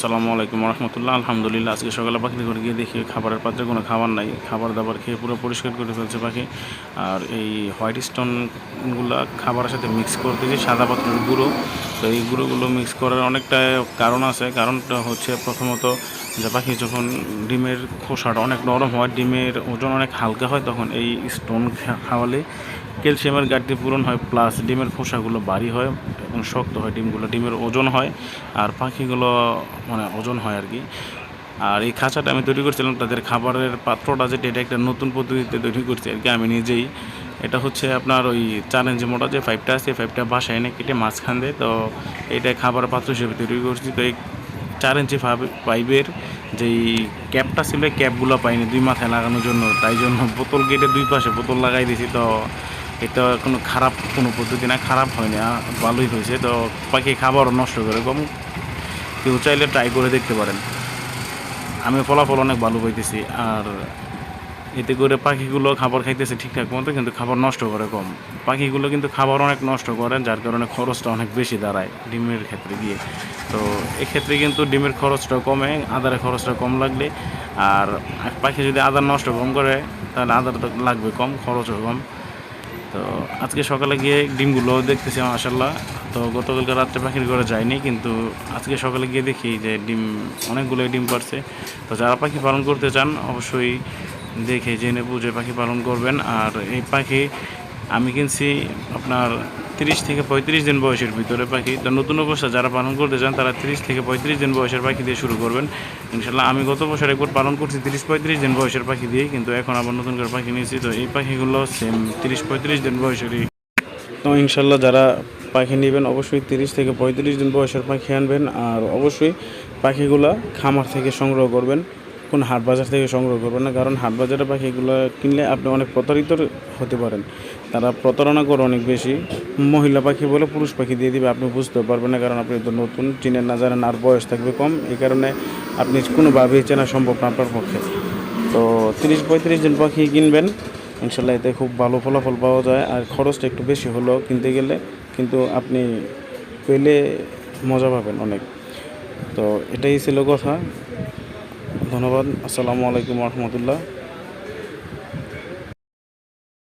আসসালামু আলাইকুম রহমতুল্লাহ। আলহামদুলিল্লাহ। আজকে সকালে পাখির ঘরে গিয়ে দেখি খাবারের পাত্রে কোনো খাবার নাই, খাবার দাবার খেয়ে পুরো পরিষ্কার করে ফেলছে পাখি। আর এই হোয়াইট স্টোনগুলো খাবারের সাথে মিক্স করতেছি, সাদা পাথরের গুঁড়ো। তো এই গুঁড়োগুলো মিক্স করার অনেকটা কারণ আছে। কারণটা হচ্ছে প্রথমত যে পাখি যখন ডিমের খোসাটা অনেক নরম হয়, ডিমের ওজন অনেক হালকা হয়, তখন এই স্টোন খাওয়ালে ক্যালসিয়ামের ঘাটতি পূরণ হয়, প্লাস ডিমের খোসাগুলো ভারী হয় এবং শক্ত হয়, ডিমের ওজন হয়, আর পাখিগুলো মানে ওজন হয় আর কি। আর এই খাঁচাটা আমি তৈরি করছিলাম, তাদের খাবারের পাত্রটা যেটা, এটা একটা নতুন পদ্ধতিতে তৈরি করছি আর কি আমি নিজেই। এটা হচ্ছে আপনার ওই 4 ইঞ্চি মোটা যে পাইপটা আছে, এই পাইপটা বাসায় এনে কেটে মাঝখান দিয়ে, তো এটা খাবারের পাত্র হিসেবে তৈরি করছি। তো এই 4 ইঞ্চি পাইপের যেই ক্যাপটা ছিল, ক্যাপগুলো পাইনি 2 মাথায় লাগানোর জন্য, তাই জন্য বোতল কেটে 2 পাশে বোতল লাগাই দিয়েছি। তো এটা কোনো খারাপ কোনো পদ্ধতি না, খারাপ হয়নি, ভালোই হয়েছে। তো পাখি খাবারও নষ্ট করে কম, কেউ চাইলে ট্রাই করে দেখতে পারেন। আমি ফলাফল অনেক ভালো পাইতেছি। আর এতে করে পাখিগুলো খাবার খাইতেছে ঠিকঠাক মতো, কিন্তু খাবার নষ্ট করে কম। পাখিগুলো কিন্তু খাবার অনেক নষ্ট করে, যার কারণে খরচটা অনেক বেশি দাঁড়ায় ডিমের ক্ষেত্রে গিয়ে। তো এক্ষেত্রে কিন্তু ডিমের খরচটা কমে, আদারের খরচটা কম লাগলে। আর পাখি যদি আদার নষ্ট কম করে, তাহলে আদার তো লাগবে কম, খরচও কম। তো আজকে সকালে গিয়ে ডিমগুলো দেখতেছি মাশাআল্লাহ। তো গতকালকে রাত্রে পাখির ঘরে যায়নি, কিন্তু আজকে সকালে গিয়ে দেখি যে ডিম, অনেকগুলোই ডিম পারছে। তো যারা পাখি পালন করতে চান অবশ্যই দেখে জেনে বুঝে পাখি পালন করবেন। আর এই পাখি আমি কিনছি আপনার 30 থেকে 35 দিন বয়সের ভিতরে পাখি। তো নতুন অবস্থা যারা পালন করতে চান তারা 30 থেকে 35 দিন বয়সের পাখি দিয়ে শুরু করবেন ইনশাল্লাহ। আমি গত বছর একবার পালন করছি 30-35 দিন বয়সের পাখি দিয়ে, কিন্তু এখন আবার নতুন করে পাখি নিয়েছি। তো এই পাখিগুলো সেম 30-35 দিন বয়সেরই। তো ইনশাল্লাহ যারা পাখি নেবেন অবশ্যই 30 থেকে 35 দিন বয়সের পাখি আনবেন। আর অবশ্যই পাখিগুলো খামার থেকে সংগ্রহ করবেন, কোন হাট বাজার থেকে সংগ্রহ করবেন না। কারণ হাট বাজারের পাখিগুলো কিনলে আপনি অনেক প্রতারিত হতে পারেন। তারা প্রতারণা করে অনেক বেশি, মহিলা পাখি বলে পুরুষ পাখি দিয়ে দিবে, আপনি বুঝতেও পারবেন না, কারণ আপনি তো নতুন, চিনেন না জানেন, আর বয়স থাকবে কম। এই কারণে আপনি কোনোভাবেই চেনা সম্ভব না আপনার পক্ষে। তো 30-35 দিন পাখি কিনবেন ইনশাল্লাহ, এতে খুব ভালো ফলাফল পাওয়া যায়। আর খরচটা একটু বেশি হলেও কিনতে গেলে, কিন্তু আপনি পেলে মজা পাবেন অনেক। তো এটাই ছিল কথা। ধন্যবাদ। আসসালামু আলাইকুম রহমতুল্লাহ।